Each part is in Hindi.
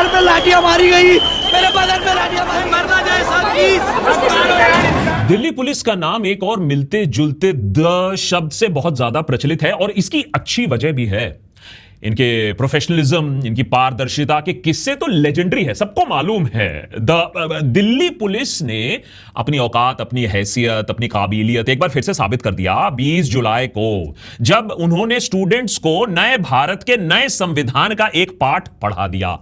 बदन पे लाठियां मारी गई, मेरे बदन पे लाठियां मारी, मरना जाए सब प्लीज। दिल्ली पुलिस का नाम एक और मिलते जुलते द शब्द से बहुत ज्यादा प्रचलित है और इसकी अच्छी वजह भी है। इनके प्रोफेशनलिज्म, इनकी पारदर्शिता के किस्से तो लेजेंडरी है, सबको मालूम है। दिल्ली पुलिस ने अपनी औकात, अपनी हैसियत, अपनी काबिलियत एक बार फिर से साबित कर दिया 20 जुलाई को, जब उन्होंने स्टूडेंट्स को नए भारत के नए संविधान का एक पाठ पढ़ा दिया।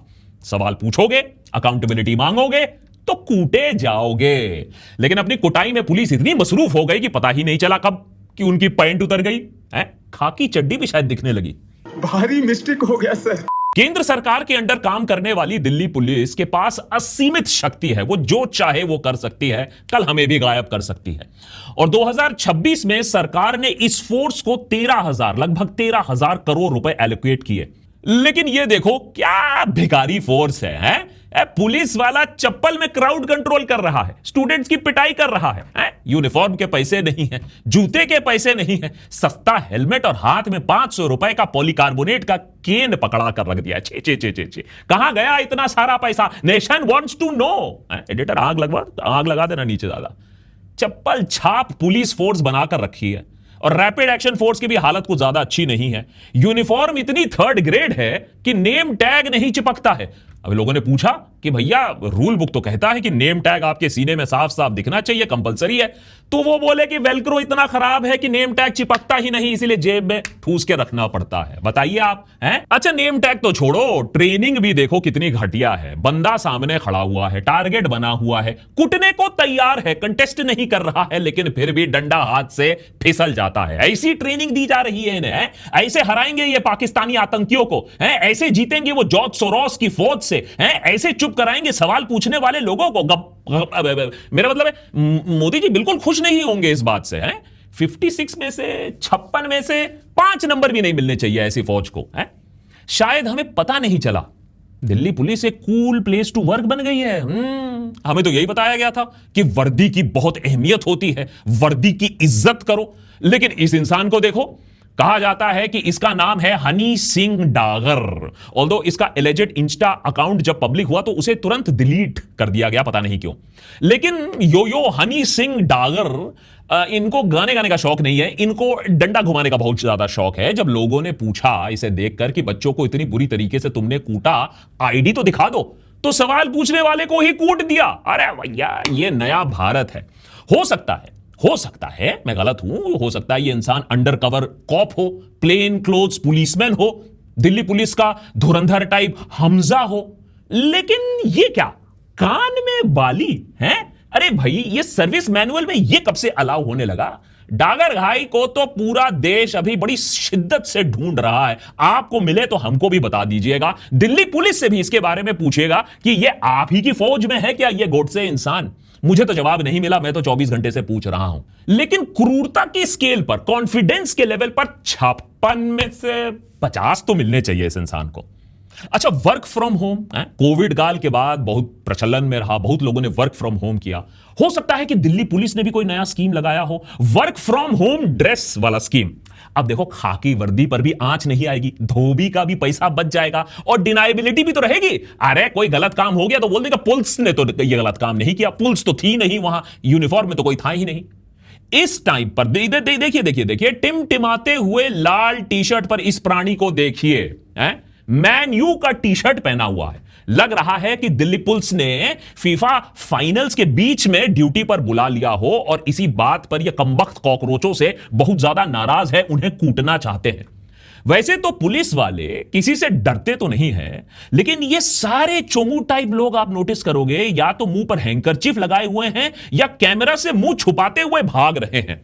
सवाल पूछोगे, अकाउंटेबिलिटी मांगोगे तो कूटे जाओगे। लेकिन अपनी कुटाई में पुलिस इतनी मसरूफ हो गई कि पता ही नहीं चला कब कि उनकी पैंट उतर गई है, खाकी चड्डी भी शायद दिखने लगी। भारी मिस्टेक हो गया सर। केंद्र सरकार के अंडर काम करने वाली दिल्ली पुलिस के पास असीमित शक्ति है, वो जो चाहे वो कर सकती है, कल हमें भी गायब कर सकती है। और 2026 में सरकार ने इस फोर्स को लगभग 13,000 करोड़ रुपए एलोकेट किए। लेकिन ये देखो क्या भिखारी फोर्स है? पुलिस वाला चप्पल में क्राउड कंट्रोल कर रहा है, स्टूडेंट्स की पिटाई कर रहा है? यूनिफॉर्म के पैसे नहीं है, जूते के पैसे नहीं है, सस्ता हेलमेट और हाथ में 500 रुपए का पॉलीकार्बोनेट का केन पकड़ा कर रख दिया। छे छे छे छे छे, कहां गया इतना सारा पैसा? Nation wants to know. Editor आग लगा देना नीचे ज्यादा। चप्पल छाप पुलिस फोर्स बनाकर रखी है और रैपिड एक्शन फोर्स की भी हालत कुछ ज्यादा अच्छी नहीं है। यूनिफॉर्म इतनी थर्ड ग्रेड है कि नेम टैग नहीं चिपकता है। अभी लोगों ने पूछा कि भैया रूल बुक तो कहता है कि नेम टैग आपके सीने में साफ साफ दिखना चाहिए, कंपलसरी है। तो वो बोले कि वेलक्रो इतना खराब है कि नेम टैग चिपकता ही नहीं, इसीलिए जेब में ठूस के रखना पड़ता है। बताइए आप हैं? अच्छा नेम टैग तो छोड़ो, ट्रेनिंग भी देखो कितनी घटिया है। बंदा सामने खड़ा हुआ है, टारगेट बना हुआ है, कुटने को तैयार है, कंटेस्ट नहीं कर रहा है, लेकिन फिर भी डंडा हाथ से फिसल जाता है। ऐसी ट्रेनिंग दी जा रही है इन्हें। ऐसे हराएंगे ये पाकिस्तानी आतंकियों को, ऐसे जीतेंगे वो जॉर्ज सोरोस की फौज से, ऐसे चुप कराएंगे सवाल पूछने वाले लोगों को। मेरा मतलब है मोदी जी बिल्कुल खुश नहीं होंगे इस बात से। 56 में से 56 में से 5 नंबर भी नहीं मिलने चाहिए ऐसी फौज को। शायद हमें पता नहीं चला, दिल्ली पुलिस एक कूल प्लेस टू वर्क बन गई है। हमें तो यही बताया गया था कि वर्दी की बहुत अहमियत होती है, वर्दी की इज्जत करो। लेकिन इस इंसान को देखो, कहा जाता है कि इसका नाम है हनी सिंह डागर। ऑल्दो इसका एलिजेड इंस्टा अकाउंट जब पब्लिक हुआ तो उसे तुरंत डिलीट कर दिया गया, पता नहीं क्यों। लेकिन यो हनी सिंह डागर इनको गाने गाने का शौक नहीं है, इनको डंडा घुमाने का बहुत ज्यादा शौक है। जब लोगों ने पूछा इसे देखकर कि बच्चों को इतनी बुरी तरीके से तुमने कूटा, आईडी तो दिखा दो, तो सवाल पूछने वाले को ही कूट दिया। अरे भैया ये नया भारत है। हो सकता है मैं गलत हूं, हो सकता है ये इंसान अंडर कवर कॉप हो, प्लेन क्लोथ्स पुलिसमैन हो, दिल्ली पुलिस का धुरंधर टाइप हमजा हो। लेकिन ये क्या कान में बाली है? अरे भाई ये सर्विस मैनुअल में ये कब से अलाउ होने लगा? डागर भाई को तो पूरा देश अभी बड़ी शिद्दत से ढूंढ रहा है। आपको मिले तो हमको भी बता दीजिएगा, दिल्ली पुलिस से भी इसके बारे में पूछिएगा कि ये आप ही की फौज में है क्या ये गोडसे इंसान? मुझे तो जवाब नहीं मिला, मैं तो 24 घंटे से पूछ रहा हूं। लेकिन क्रूरता की स्केल पर, कॉन्फिडेंस के लेवल पर 56 में से 50 तो मिलने चाहिए इस इंसान को। अच्छा वर्क फ्रॉम होम कोविड काल के बाद बहुत प्रचलन में रहा, बहुत लोगों ने वर्क फ्रॉम होम किया। हो सकता है कि दिल्ली पुलिस ने भी कोई नया स्कीम लगाया हो, वर्क फ्रॉम होम ड्रेस वाला स्कीम। अब देखो खाकी वर्दी पर भी आंच नहीं आएगी, धोबी का भी पैसा बच जाएगा और डिनाइबिलिटी भी तो रहेगी। अरे कोई गलत काम हो गया तो बोल देगा पुलिस ने तो ये गलत काम नहीं किया, पुलिस तो थी नहीं वहां, यूनिफॉर्म में तो कोई था ही नहीं। इस टाइम पर देखिए टिमटिमाते हुए लाल टी शर्ट पर इस प्राणी को देखिए, मैन यू का टी शर्ट पहना हुआ है। लग रहा है कि दिल्ली पुलिस ने फीफा फाइनल्स के बीच में ड्यूटी पर बुला लिया हो और इसी बात पर यह कमबख्त कॉकरोचों से बहुत ज्यादा नाराज है, उन्हें कूटना चाहते हैं। वैसे तो पुलिस वाले किसी से डरते तो नहीं है, लेकिन ये सारे चोमू टाइप लोग आप नोटिस करोगे या तो मुंह पर हैंकरचीफ लगाए हुए हैं या कैमरा से मुंह छुपाते हुए भाग रहे हैं।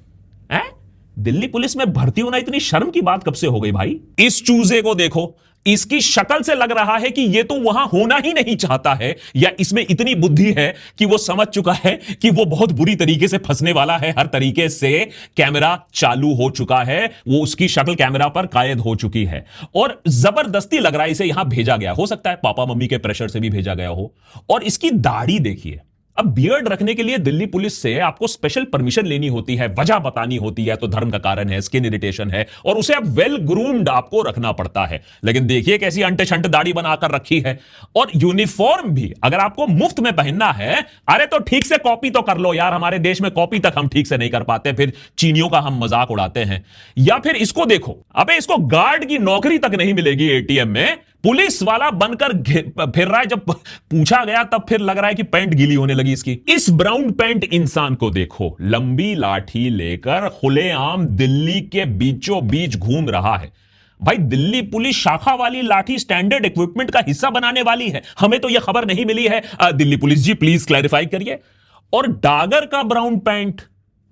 दिल्ली पुलिस में भर्ती होना इतनी शर्म की बात कब से हो गई भाई? इस चूजे को देखो, इसकी शक्ल से लग रहा है कि ये तो वहां होना ही नहीं चाहता है, या इसमें इतनी बुद्धि है कि वो समझ चुका है कि वो बहुत बुरी तरीके से फंसने वाला है। हर तरीके से कैमरा चालू हो चुका है, वो उसकी शक्ल कैमरा पर कायद हो चुकी है और जबरदस्ती लग रहा है इसे यहां भेजा गया। हो सकता है पापा मम्मी के प्रेशर से भी भेजा गया हो। और इसकी दाढ़ी देखिए, अब बियर्ड रखने के लिए दिल्ली पुलिस से आपको स्पेशल परमिशन लेनी होती है, वजह बतानी होती है, तो धर्म का कारण है, स्किन इरिटेशन है, और उसे अब वेल ग्रूम्ड आपको रखना पड़ता है। लेकिन देखिए कैसी अंटे शंट दाढ़ी बनाकर रखी है। और यूनिफॉर्म भी अगर आपको मुफ्त में पहनना है, अरे तो ठीक से कॉपी तो कर लो यार। हमारे देश में कॉपी तक हम ठीक से नहीं कर पाते, फिर चीनियों का हम मजाक उड़ाते हैं। या फिर इसको देखो, अबे इसको गार्ड की नौकरी तक नहीं मिलेगी एटीएम में, पुलिस वाला बनकर फिर रहा है। जब पूछा गया तब फिर लग रहा है कि पैंट गीली होने लगी इसकी। इस ब्राउन पैंट इंसान को देखो, लंबी लाठी लेकर खुलेआम दिल्ली के बीचों बीच घूम रहा है। भाई दिल्ली पुलिस शाखा वाली लाठी स्टैंडर्ड इक्विपमेंट का हिस्सा बनाने वाली है, हमें तो यह खबर नहीं मिली है। Delhi police ji please clarify करिए। और डागर का ब्राउन पैंट,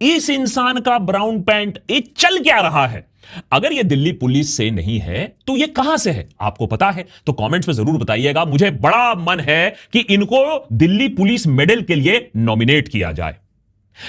इस इंसान का ब्राउन पैंट, ये चल क्या रहा है? अगर यह दिल्ली पुलिस से नहीं है तो यह कहां से है? आपको पता है तो कमेंट्स में जरूर बताइएगा। मुझे बड़ा मन है कि इनको दिल्ली पुलिस मेडल के लिए नॉमिनेट किया जाए।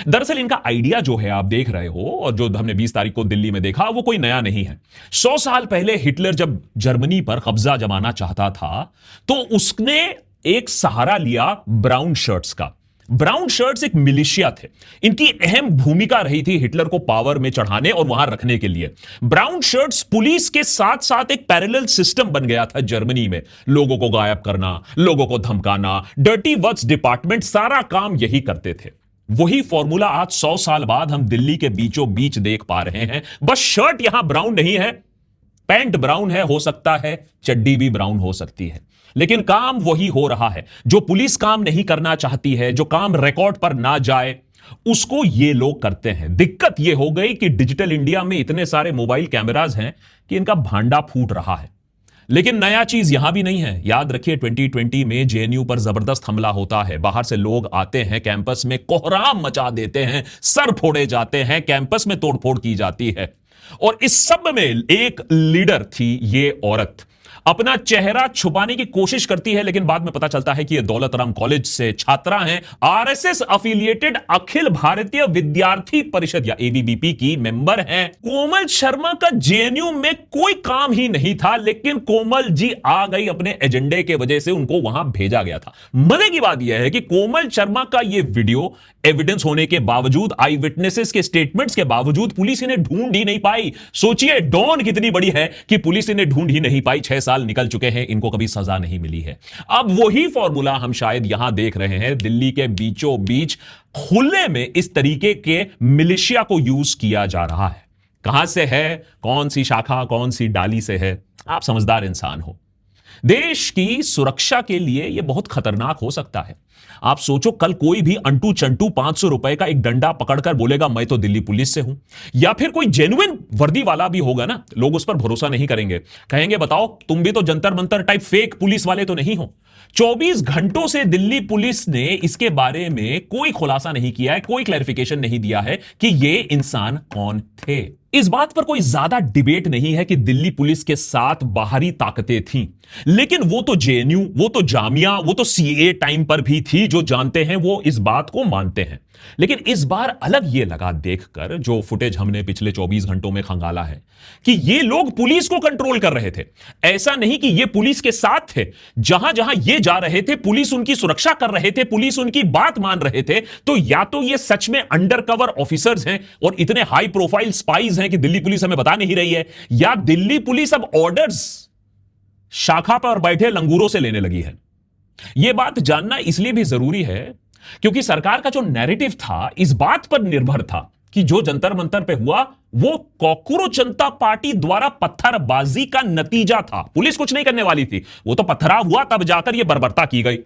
दरअसल इनका आइडिया जो है आप देख रहे हो, और जो हमने 20 तारीख को दिल्ली में देखा, वो कोई नया नहीं है। 100 साल पहले हिटलर जब जर्मनी पर कब्जा जमाना चाहता था तो उसने एक सहारा लिया ब्राउन शर्ट्स का। ब्राउन शर्ट्स एक मिलिशिया थे, इनकी अहम भूमिका रही थी हिटलर को पावर में चढ़ाने और वहां रखने के लिए। ब्राउन शर्ट्स पुलिस के साथ साथ एक पैरेलल सिस्टम बन गया था जर्मनी में। लोगों को गायब करना, लोगों को धमकाना, डर्टी वर्क्स डिपार्टमेंट सारा काम यही करते थे। वही फॉर्मूला आज 100 साल बाद हम दिल्ली के बीचों बीच देख पा रहे हैं। बस शर्ट यहां ब्राउन नहीं है, पैंट ब्राउन है, हो सकता है चड्डी भी ब्राउन हो सकती है, लेकिन काम वही हो रहा है। जो पुलिस काम नहीं करना चाहती है, जो काम रिकॉर्ड पर ना जाए, उसको ये लोग करते हैं। दिक्कत ये हो गई कि डिजिटल इंडिया में इतने सारे मोबाइल कैमरास हैं कि इनका भांडा फूट रहा है। लेकिन नया चीज यहां भी नहीं है। याद रखिए 2020 में जेएनयू पर जबरदस्त हमला होता है। बाहर से लोग आते हैं, कैंपस में कोहराम मचा देते हैं, सर फोड़े जाते हैं, कैंपस में तोड़फोड़ की जाती है। और इस सब में एक लीडर थी, ये औरत अपना चेहरा छुपाने की कोशिश करती है, लेकिन बाद में पता चलता है कि ये दौलत राम कॉलेज से छात्रा हैं, आरएसएस अफिलिएटेड अखिल भारतीय विद्यार्थी परिषद या एबीवीपी की मेंबर हैं। कोमल शर्मा का जेएनयू में कोई काम ही नहीं था, लेकिन कोमल जी आ गई अपने एजेंडे के वजह से, उनको वहां भेजा गया था। मजे की बात यह है कि कोमल शर्मा का यह वीडियो एविडेंस होने के बावजूद, आई विटनेसेस के स्टेटमेंट्स के बावजूद पुलिस इन्हें ढूंढ ही नहीं पाई। सोचिए डॉन कितनी बड़ी है कि पुलिस इन्हें ढूंढ ही नहीं पाई। 6 साल निकल चुके हैं, इनको कभी सजा नहीं मिली है। अब वही फॉर्मूला हम शायद यहां देख रहे हैं। दिल्ली के बीचों बीच खुले में इस तरीके के मिलिशिया को यूज किया जा रहा है। कहां से है, कौन सी शाखा, कौन सी डाली से है? आप समझदार इंसान हो। देश की सुरक्षा के लिए यह बहुत खतरनाक हो सकता है। आप सोचो कल कोई भी अंटू चंटू 500 रुपए का एक डंडा पकड़कर बोलेगा मैं तो दिल्ली पुलिस से हूं, या फिर कोई जेन्युइन वर्दी वाला भी होगा ना, लोग उस पर भरोसा नहीं करेंगे, कहेंगे बताओ तुम भी तो Jantar Mantar type fake police वाले तो नहीं हो। 24 घंटों से दिल्ली पुलिस ने इसके बारे में कोई खुलासा नहीं किया है, कोई क्लैरिफिकेशन नहीं दिया है कि ये इंसान कौन थे। इस बात पर कोई ज्यादा डिबेट नहीं है कि दिल्ली पुलिस के साथ बाहरी ताकतें थीं, लेकिन वो तो जेएनयू, वो तो जामिया, वो तो सीए टाइम पर भी थी। जो जानते हैं वो इस बात को मानते हैं। लेकिन इस बार अलग ये लगा देखकर, जो फुटेज हमने पिछले 24 घंटों में खंगाला है, कि ये लोग पुलिस को कंट्रोल कर रहे थे। ऐसा नहीं कि ये पुलिस के साथ थे, जहां जहां ये जा रहे थे पुलिस उनकी सुरक्षा कर रहे थे, पुलिस उनकी बात मान रहे थे। तो या तो ये सच में अंडरकवर ऑफिसर्स हैं और इतने हाई प्रोफाइल स्पाइज हैं कि दिल्ली पुलिस हमें बता नहीं रही है, या दिल्ली पुलिस अब ऑर्डर्स शाखा पर बैठे लंगूरों से लेने लगी है। यह बात जानना इसलिए भी जरूरी है क्योंकि सरकार का जो नैरेटिव था इस बात पर निर्भर था कि जो जंतर मंतर पे हुआ वो कॉकरोच जनता पार्टी द्वारा पत्थरबाजी का नतीजा था। पुलिस कुछ नहीं करने वाली थी, वो तो पत्थराव हुआ तब जाकर यह बर्बरता की गई।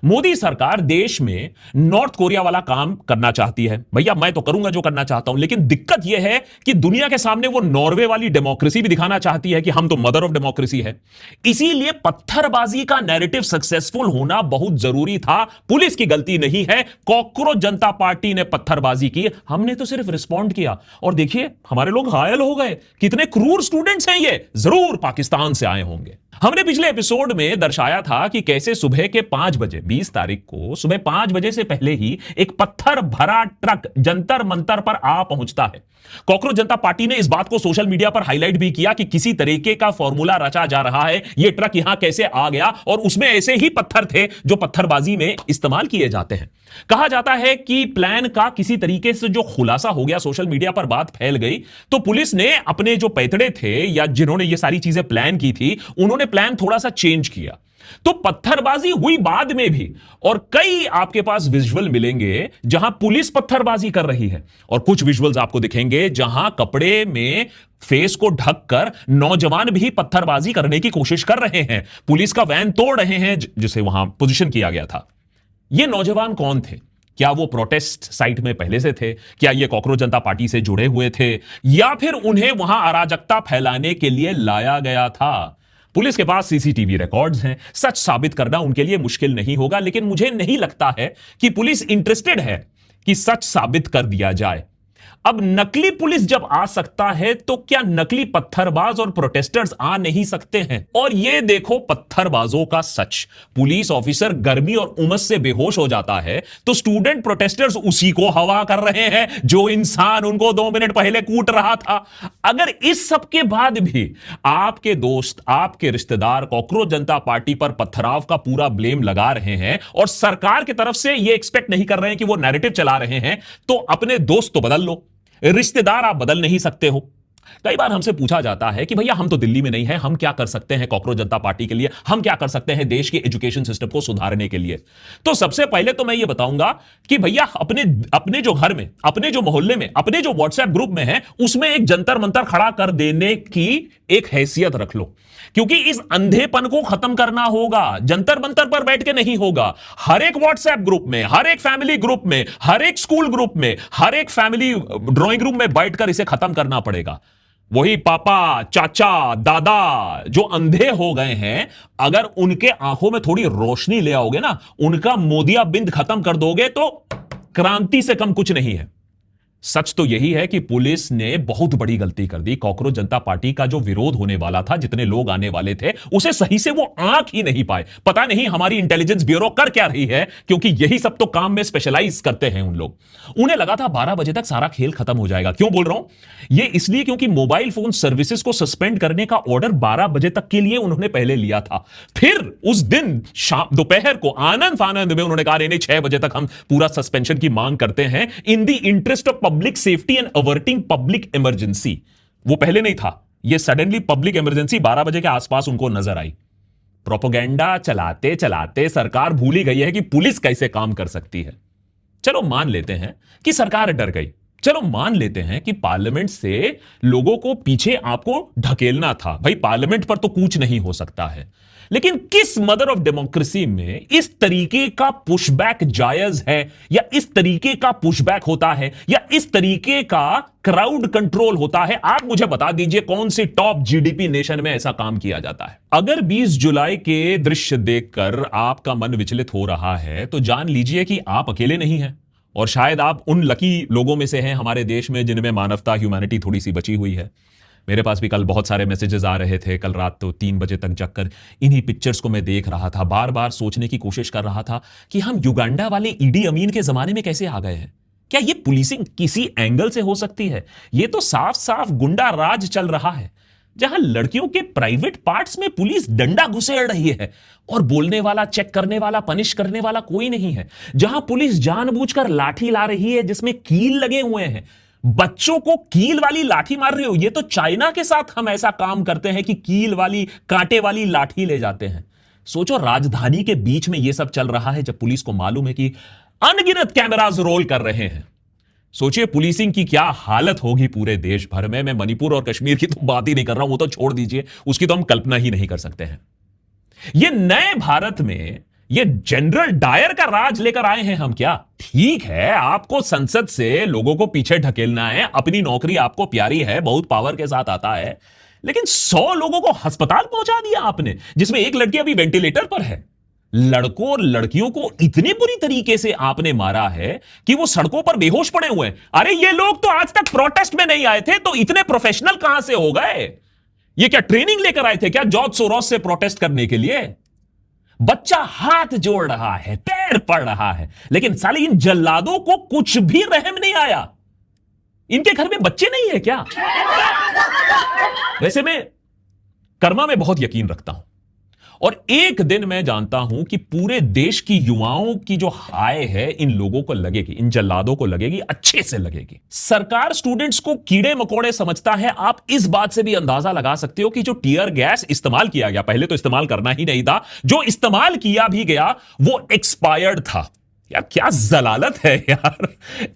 मोदी सरकार देश में नॉर्थ कोरिया वाला काम करना चाहती है। भैया मैं तो करूंगा जो करना चाहता हूं, लेकिन दिक्कत यह है कि दुनिया के सामने वो नॉर्वे वाली डेमोक्रेसी भी दिखाना चाहती है कि हम तो मदर ऑफ डेमोक्रेसी है। इसीलिए पत्थरबाजी का नैरेटिव सक्सेसफुल होना बहुत जरूरी था। पुलिस की गलती नहीं है, कॉकरोच जनता पार्टी ने पत्थरबाजी की, हमने तो सिर्फ रिस्पॉन्ड किया। और देखिए हमारे लोग घायल हो गए। कितने क्रूर स्टूडेंट्स हैं ये, जरूर पाकिस्तान से आए होंगे। हमने पिछले एपिसोड में दर्शाया था कि कैसे सुबह के 5 बजे बजे 20 तारीख को सुबह 5 बजे से पहले ही एक पत्थर भरा ट्रक जंतर मंतर पर आ पहुंचता है। कॉकरोच जनता पार्टी ने इस बात को सोशल मीडिया पर हाईलाइट भी किया कि किसी तरीके का फॉर्मूला रचा जा रहा है, यह ट्रक यहां कैसे आ गया और उसमें ऐसे ही पत्थर थे जो पत्थरबाजी में इस्तेमाल किए जाते हैं। कहा जाता है कि प्लान का किसी तरीके से जो खुलासा हो गया, सोशल मीडिया पर बात फैल गई, तो पुलिस ने अपने जो पैतड़े थे या जिन्होंने ये सारी चीजें प्लान की थी, उन्होंने प्लान थोड़ा सा चेंज किया। तो पत्थरबाजी हुई बाद में भी, और कई आपके पास विजुअल मिलेंगे जहां पुलिस पत्थरबाजी कर रही है, और कुछ विजुअल्स आपको दिखेंगे जहां कपड़े में फेस को ढककर नौजवान भी पत्थरबाजी करने की कोशिश कर रहे हैं, पुलिस का वैन तोड़ रहे हैं जिसे वहां पोजीशन किया गया था। ये नौजवान कौन थे? क्या वो प्रोटेस्ट साइट में पहले से थे? क्या ये कॉकरोच जनता पार्टी से जुड़े हुए थे, या फिर उन्हें वहां अराजकता फैलाने के लिए लाया गया था? पुलिस के पास सीसीटीवी रिकॉर्ड्स हैं, सच साबित करना उनके लिए मुश्किल नहीं होगा, लेकिन मुझे नहीं लगता है कि पुलिस इंटरेस्टेड है कि सच साबित कर दिया जाए। अब नकली पुलिस जब आ सकता है तो क्या नकली पत्थरबाज और प्रोटेस्टर्स आ नहीं सकते हैं? और ये देखो पत्थरबाजों का सच। पुलिस ऑफिसर गर्मी और उमस से बेहोश हो जाता है तो स्टूडेंट प्रोटेस्टर्स उसी को हवा कर रहे हैं जो इंसान उनको 2 मिनट पहले कूट रहा था। अगर इस सब के बाद भी आपके दोस्त, आपके रिश्तेदार कॉकरोच जनता पार्टी पर पत्थराव का पूरा ब्लेम लगा रहे हैं और सरकार की तरफ से यह एक्सपेक्ट नहीं कर रहे हैं कि वो नैरेटिव चला रहे हैं, तो अपने दोस्त तो बदल लो, रिश्तेदार आप बदल नहीं सकते हो। कई बार हमसे पूछा जाता है कि भैया हम तो दिल्ली में नहीं हैं, हम क्या कर सकते हैं कॉकरोच जनता पार्टी के लिए, हम क्या कर सकते हैं देश के एजुकेशन सिस्टम को सुधारने के लिए। तो सबसे पहले तो मैं ये बताऊंगा कि भैया अपने जो घर में, अपने जो मोहल्ले में, अपने जो व्हाट्सएप ग्रुप में है, उसमें एक जंतर मंतर खड़ा कर देने की एक हैसियत रख लो, क्योंकि इस अंधेपन को खत्म करना होगा। जंतर मंतर पर बैठ के नहीं होगा, हर एक व्हाट्सएप ग्रुप में, हर एक फैमिली ग्रुप में, हर एक स्कूल ग्रुप में, हर एक फैमिली ड्राइंग रूम में बैठकर इसे खत्म करना पड़ेगा। वही पापा, चाचा, दादा जो अंधे हो गए हैं, अगर उनके आंखों में थोड़ी रोशनी ले आओगे ना, उनका मोदिया बिंद खत्म कर दोगे, तो क्रांति से कम कुछ नहीं है। सच तो यही है कि पुलिस ने बहुत बड़ी गलती कर दी। कॉकरोच जनता पार्टी का जो विरोध होने वाला था, जितने लोग आने वाले थे, उसे सही से वो आंक ही नहीं पाए। पता नहीं हमारी इंटेलिजेंस ब्यूरो कर क्या रही है, क्योंकि यही सब तो काम में स्पेशलाइज करते हैं उन लोग। उन्हें लगा था 12 बजे तक सारा खेल खत्म हो जाएगा। क्यों बोल रहा हूं? ये इसलिए क्योंकि मोबाइल फोन सर्विसेज को सस्पेंड करने का ऑर्डर 12 बजे तक के लिए उन्होंने पहले लिया था। फिर उस दिन शाम दोपहर को आनंद फानंद में उन्होंने कहा नहीं 6 बजे तक हम पूरा सस्पेंशन की मांग करते हैं, in the interest of public safety and averting public emergency. वो पहले नहीं था, ये सडनली पब्लिक इमरजेंसी 12 बजे के आसपास उनको नजर आई। प्रोपेगेंडा चलाते चलाते सरकार भूल ही गई है कि पुलिस कैसे काम कर सकती है। चलो मान लेते हैं कि सरकार डर गई, चलो मान लेते हैं कि पार्लियामेंट से लोगों को पीछे आपको ढकेलना था। भाई पार्लियामेंट पर तो कूच नहीं हो सकता है, लेकिन किस मदर ऑफ डेमोक्रेसी में इस तरीके का पुशबैक जायज है, या इस तरीके का पुशबैक होता है, या इस तरीके का क्राउड कंट्रोल होता है? आप मुझे बता दीजिए कौन सी टॉप जीडीपी नेशन में ऐसा काम किया जाता है। अगर 20 जुलाई के दृश्य देखकर आपका मन विचलित हो रहा है तो जान लीजिए कि आप अकेले नहीं हैं, और शायद आप उन लकी लोगों में से हैं हमारे देश में जिनमें मानवता, ह्यूमैनिटी थोड़ी सी बची हुई है। मेरे पास भी कल बहुत सारे मैसेजेस आ रहे थे। कल रात तो 3 बजे तक जगकर इन्हीं पिक्चर्स को मैं देख रहा था, बार बार सोचने की कोशिश कर रहा था कि हम युगांडा वाले ईडी अमीन के जमाने में कैसे आ गए हैं। क्या ये पुलिसिंग किसी एंगल से हो सकती है? ये तो साफ साफ गुंडा राज चल रहा है, जहां लड़कियों के प्राइवेट पार्ट्स में पुलिस डंडा घुसेड़ रही है और बोलने वाला, चेक करने वाला, पनिश करने वाला कोई नहीं है। जहां पुलिस जानबूझकर लाठी ला रही है जिसमें कील लगे हुए हैं, बच्चों को कील वाली लाठी मार रहे हो। ये तो चाइना के साथ हम ऐसा काम करते हैं कि कील वाली, कांटे वाली लाठी ले जाते हैं। सोचो राजधानी के बीच में यह सब चल रहा है, जब पुलिस को मालूम है कि अनगिनत कैमरास रोल कर रहे हैं। सोचिए पुलिसिंग की क्या हालत होगी पूरे देश भर में। मैं मणिपुर और कश्मीर की तो बात ही नहीं कर रहा हूं, वो तो छोड़ दीजिए, उसकी तो हम कल्पना ही नहीं कर सकते हैं। ये नए भारत में ये जनरल डायर का राज लेकर आए हैं हम क्या? ठीक है, आपको संसद से लोगों को पीछे ढकेलना है, अपनी नौकरी आपको प्यारी है, बहुत पावर के साथ आता है, लेकिन 100 लोगों को अस्पताल पहुंचा दिया आपने, जिसमें एक लड़की अभी वेंटिलेटर पर है। लड़कों और लड़कियों को इतनी बुरी तरीके से आपने मारा है कि वो सड़कों पर बेहोश पड़े हुए हैं। अरे ये लोग तो आज तक प्रोटेस्ट में नहीं आए थे, तो इतने प्रोफेशनल कहां से हो गए? ये क्या ट्रेनिंग लेकर आए थे क्या जॉर्ज सोरोस से प्रोटेस्ट करने के लिए? बच्चा हाथ जोड़ रहा है, पैर पड़ रहा है, लेकिन साले इन जल्लादों को कुछ भी रहम नहीं आया। इनके घर में बच्चे नहीं है क्या? वैसे मैं कर्मा में बहुत यकीन रखता हूं और एक दिन मैं जानता हूं कि पूरे देश की युवाओं की जो हाय है इन लोगों को लगेगी, इन जल्लादों को लगेगी, अच्छे से लगेगी। सरकार स्टूडेंट्स को कीड़े मकोड़े समझता है। आप इस बात से भी अंदाजा लगा सकते हो कि जो टीयर गैस इस्तेमाल किया गया, पहले तो इस्तेमाल करना ही नहीं था, जो इस्तेमाल किया भी गया वो एक्सपायर्ड था। यार क्या जलालत है यार।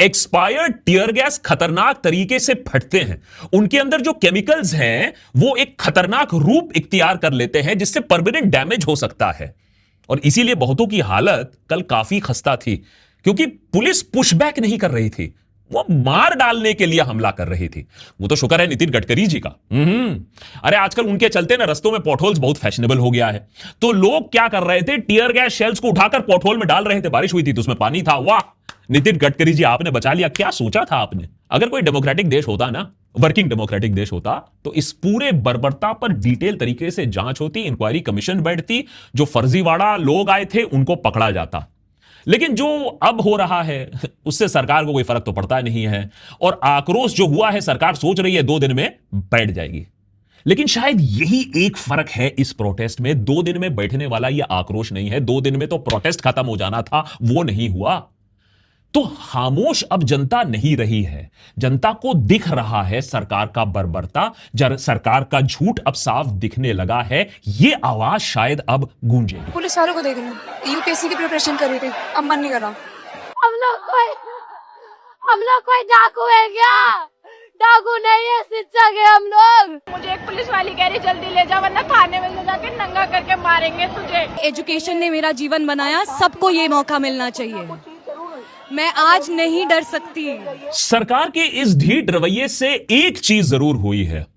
एक्सपायर्ड टीयर गैस खतरनाक तरीके से फटते हैं, उनके अंदर जो केमिकल्स हैं वो एक खतरनाक रूप इख्तियार कर लेते हैं जिससे परमानेंट डैमेज हो सकता है। और इसीलिए बहुतों की हालत कल काफी खस्ता थी क्योंकि पुलिस पुशबैक नहीं कर रही थी, वो मार डालने के लिए हमला कर रही थी। वो तो शुक्र है नितिन गडकरी जी का। अरे आजकल उनके चलते ना रस्तों में पॉटहोल्स बहुत फैशनेबल हो गया है, तो लोग क्या कर रहे थे, टीयर गैस शेल्स को उठाकर पॉटहोल में डाल रहे थे। बारिश हुई थी तो उसमें पानी था। वाह नितिन गडकरी जी, आपने बचा लिया। क्या सोचा था आपने? अगर कोई डेमोक्रेटिक देश होता ना, वर्किंग डेमोक्रेटिक देश होता, तो इस पूरे बर्बरता पर डिटेल तरीके से जांच होती, इंक्वायरी कमीशन बैठती, जो फर्जीवाड़ा लोग आए थे उनको पकड़ा जाता। लेकिन जो अब हो रहा है उससे सरकार को कोई फर्क तो पड़ता नहीं है, और आक्रोश जो हुआ है सरकार सोच रही है 2 दिन में बैठ जाएगी। लेकिन शायद यही एक फर्क है इस प्रोटेस्ट में। 2 दिन में बैठने वाला यह आक्रोश नहीं है। 2 दिन में तो प्रोटेस्ट खत्म हो जाना था, वो नहीं हुआ। तो खामोश अब जनता नहीं रही है, जनता को दिख रहा है सरकार का बर्बरता, सरकार का झूठ अब साफ दिखने लगा है। ये आवाज शायद अब गूंजेगी। पुलिस वालों को देख रही हूँ, यूपीएससी की प्रिपरेशन कर रही थी, अब मन नहीं कर रहा। हम लोग कोई डाकू है क्या? डाकू नहीं है, शिक्षक है हम लोग। मुझे एक पुलिस वाली कह रही जल्दी ले जा वरना थाने में ले जाके नंगा करके मारेंगे तुझे। एजुकेशन ने मेरा जीवन बनाया, सबको ये मौका मिलना चाहिए। मैं आज नहीं डर सकती। सरकार के इस ढीठ रवैये से एक चीज जरूर हुई है,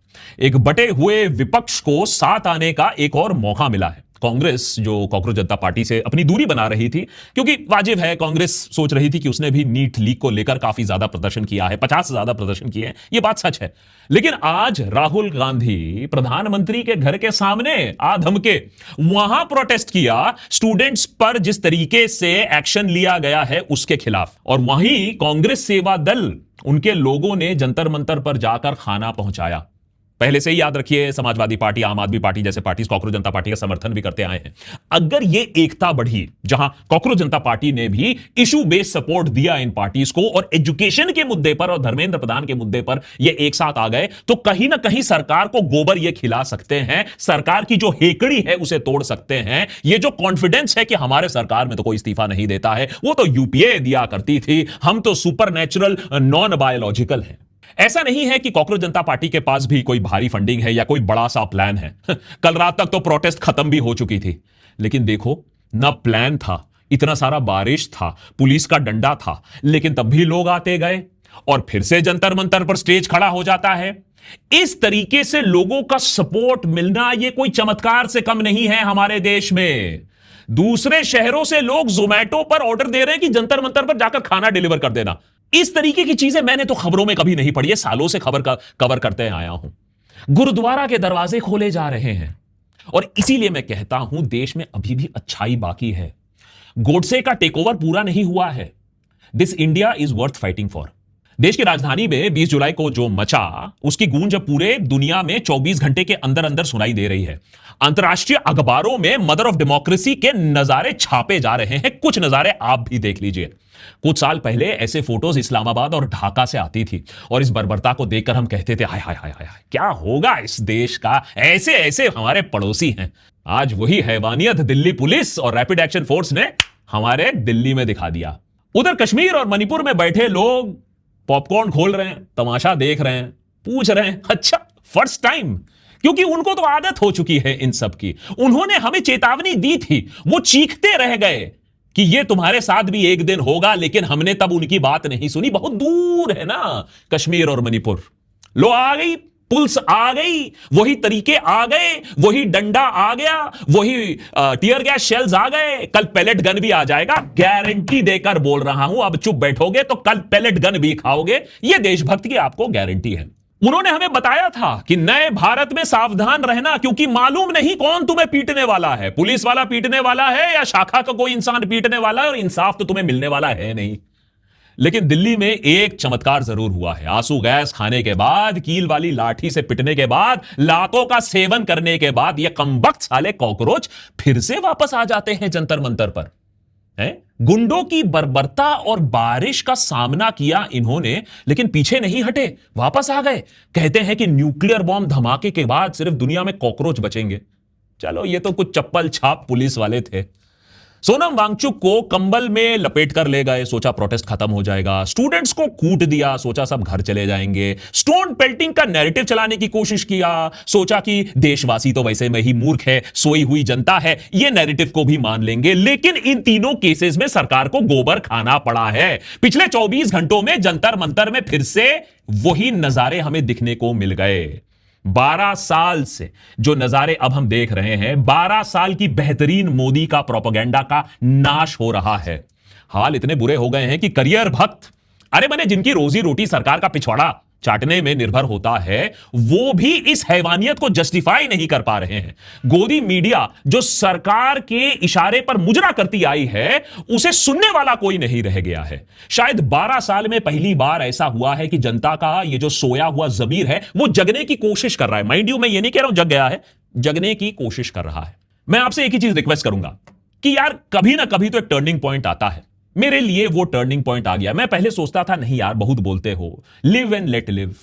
एक बटे हुए विपक्ष को साथ आने का एक और मौका मिला है। कांग्रेस जो कॉकरोच जनता पार्टी से अपनी दूरी बना रही थी, क्योंकि वाजिब है, कांग्रेस सोच रही थी कि उसने भी नीट लीक को लेकर काफी ज्यादा प्रदर्शन किया है, 50 से ज्यादा प्रदर्शन किए हैं, यह बात सच है। लेकिन आज राहुल गांधी प्रधानमंत्री के घर के सामने आ धमके वहां प्रोटेस्ट किया, स्टूडेंट्स पर जिस तरीके से एक्शन लिया गया है उसके खिलाफ। और वहीं कांग्रेस सेवा दल, उनके लोगों ने जंतर मंतर पर जाकर खाना पहुंचाया। पहले से ही याद रखिए, समाजवादी पार्टी, आम आदमी पार्टी जैसे पार्टी कॉकरोच जनता पार्टी का समर्थन भी करते आए हैं। अगर ये एकता बढ़ी, जहां कॉकरोच जनता पार्टी ने भी इशू बेस्ड सपोर्ट दिया इन पार्टीज को, और एजुकेशन के मुद्दे पर और धर्मेंद्र प्रधान के मुद्दे पर ये एक साथ आ गए, तो कहीं ना कहीं सरकार को गोबर ये खिला सकते हैं, सरकार की जो हेकड़ी है उसे तोड़ सकते हैं। ये जो कॉन्फिडेंस है कि हमारे सरकार में तो कोई इस्तीफा नहीं देता है, वो तो यूपीए दिया करती थी, हम तो सुपर नेचुरल नॉन बायोलॉजिकल हैं। ऐसा नहीं है कि कॉकरोच जनता पार्टी के पास भी कोई भारी फंडिंग है या कोई बड़ा सा प्लान है। कल रात तक तो प्रोटेस्ट खत्म भी हो चुकी थी, लेकिन देखो ना प्लान था, इतना सारा बारिश था, पुलिस का डंडा था, लेकिन तब भी लोग आते गए और फिर से जंतर मंतर पर स्टेज खड़ा हो जाता है। इस तरीके से लोगों का सपोर्ट मिलना यह कोई चमत्कार से कम नहीं है हमारे देश में। दूसरे शहरों से लोग जोमैटो पर ऑर्डर दे रहे हैं कि जंतर मंतर पर जाकर खाना डिलीवर कर देना। इस तरीके की चीजें मैंने तो खबरों में कभी नहीं पढ़ी है, सालों से कवर करते आया हूं। गुरुद्वारा के दरवाजे खोले जा रहे हैं, और इसीलिए मैं कहता हूं देश में अभी भी अच्छाई बाकी है। गोडसे का टेकओवर पूरा नहीं हुआ है। This India is worth fighting for. देश की राजधानी में 20 जुलाई को जो मचा, उसकी गूंज पूरे दुनिया में 24 घंटे के अंदर अंदर सुनाई दे रही है। अंतर्राष्ट्रीय अखबारों में मदर ऑफ डेमोक्रेसी के नजारे छापे जा रहे हैं। कुछ नजारे आप भी देख लीजिए। कुछ साल पहले ऐसे फोटोज इस्लामाबाद और ढाका से आती थी, और इस बर्बरता को देखकर हम कहते थे हाय हाय हाय हाय, क्या होगा इस देश का, ऐसे ऐसे हमारे पड़ोसी हैं। आज वही हैवानियत दिल्ली पुलिस और रैपिड एक्शन फोर्स ने हमारे दिल्ली में दिखा दिया। उधर कश्मीर और मणिपुर में बैठे लोग पॉपकॉर्न खोल रहे हैं, तमाशा देख रहे हैं, पूछ रहे हैं अच्छा फर्स्ट टाइम, क्योंकि उनको तो आदत हो चुकी है इन सब की। उन्होंने हमें चेतावनी दी थी, वो चीखते रह गए कि ये तुम्हारे साथ भी एक दिन होगा, लेकिन हमने तब उनकी बात नहीं सुनी। बहुत दूर है ना कश्मीर और मणिपुर। लो आ गई, पुलिस आ गई, वही तरीके आ गए, वही डंडा आ गया, वही टीयर गैस शेल्स आ गए। कल पैलेट गन भी आ जाएगा, गारंटी देकर बोल रहा हूं। अब चुप बैठोगे तो कल पैलेट गन भी खाओगे, यह देशभक्त की आपको गारंटी है। उन्होंने हमें बताया था कि नए भारत में सावधान रहना, क्योंकि मालूम नहीं कौन तुम्हें पीटने वाला है, पुलिस वाला पीटने वाला है या शाखा का कोई इंसान पीटने वाला है, और इंसाफ तो तुम्हें मिलने वाला है नहीं। लेकिन दिल्ली में एक चमत्कार जरूर हुआ है। आंसू गैस खाने के बाद, कील वाली लाठी से पिटने के बाद, लातों का सेवन करने के बाद ये कमबख्त साले कॉकरोच फिर से वापस आ जाते हैं जंतर मंतर पर। गुंडों की बर्बरता और बारिश का सामना किया इन्होंने, लेकिन पीछे नहीं हटे, वापस आ गए। कहते हैं कि न्यूक्लियर बॉम्ब धमाके के बाद सिर्फ दुनिया में कॉकरोच बचेंगे। चलो, ये तो कुछ चप्पल छाप पुलिस वाले थे। सोनम वांगचुक को कंबल में लपेट कर ले गए, सोचा प्रोटेस्ट खत्म हो जाएगा। स्टूडेंट्स को कूट दिया, सोचा सब घर चले जाएंगे। स्टोन पेल्टिंग का नैरेटिव चलाने की कोशिश किया, सोचा कि देशवासी तो वैसे में ही मूर्ख है, सोई हुई जनता है, ये नैरेटिव को भी मान लेंगे। लेकिन इन तीनों केसेस में सरकार को गोबर खाना पड़ा है। पिछले 24 घंटों में जंतर मंतर में फिर से वही नजारे हमें दिखने को मिल गए। 12 साल से जो नजारे अब हम देख रहे हैं, 12 साल की बेहतरीन मोदी का प्रोपेगेंडा का नाश हो रहा है। हाल इतने बुरे हो गए हैं कि करियर भक्त, अरे मैंने जिनकी रोजी रोटी सरकार का पिछवाड़ा चाटने में निर्भर होता है, वो भी इस हैवानियत को जस्टिफाई नहीं कर पा रहे हैं। गोदी मीडिया जो सरकार के इशारे पर मुजरा करती आई है, उसे सुनने वाला कोई नहीं रह गया है। शायद 12 साल में पहली बार ऐसा हुआ है कि जनता का ये जो सोया हुआ जमीर है, वो जगने की कोशिश कर रहा है। माइंड यू, मैं ये नहीं कह रहा हूं जग गया है, जगने की कोशिश कर रहा है। मैं आपसे एक ही चीज रिक्वेस्ट करूंगा कि यार कभी ना कभी तो एक टर्निंग पॉइंट आता है। मेरे लिए वो टर्निंग पॉइंट आ गया। मैं पहले सोचता था नहीं यार बहुत बोलते हो, लिव एंड लेट लिव।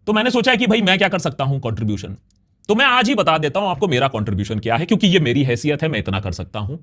तो मैंने सोचा कि भाई मैं क्या कर सकता हूं कंट्रीब्यूशन, तो मैं आज ही बता देता हूं आपको मेरा कंट्रीब्यूशन क्या है, क्योंकि ये मेरी हैसियत है, मैं इतना कर सकता हूं।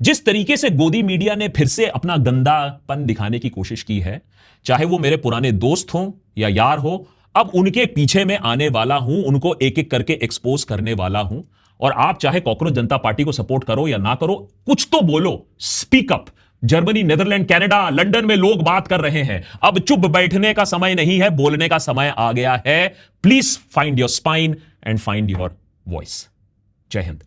जिस तरीके से गोदी मीडिया ने फिर से अपना गंदापन दिखाने की कोशिश की है, चाहे वो मेरे पुराने दोस्त हों या यार हो, अब उनके पीछे में आने वाला हूं, उनको एक एक करके एक्सपोज करने वाला हूं। और आप चाहे कॉकरोच जनता पार्टी को सपोर्ट करो या ना करो, कुछ तो बोलो, speak up. Germany, Netherland, Canada, London में लोग बात कर रहे हैं। अब चुप बैठने का समय नहीं है, बोलने का समय आ गया है। Please find your spine and find your voice. जय हिंद।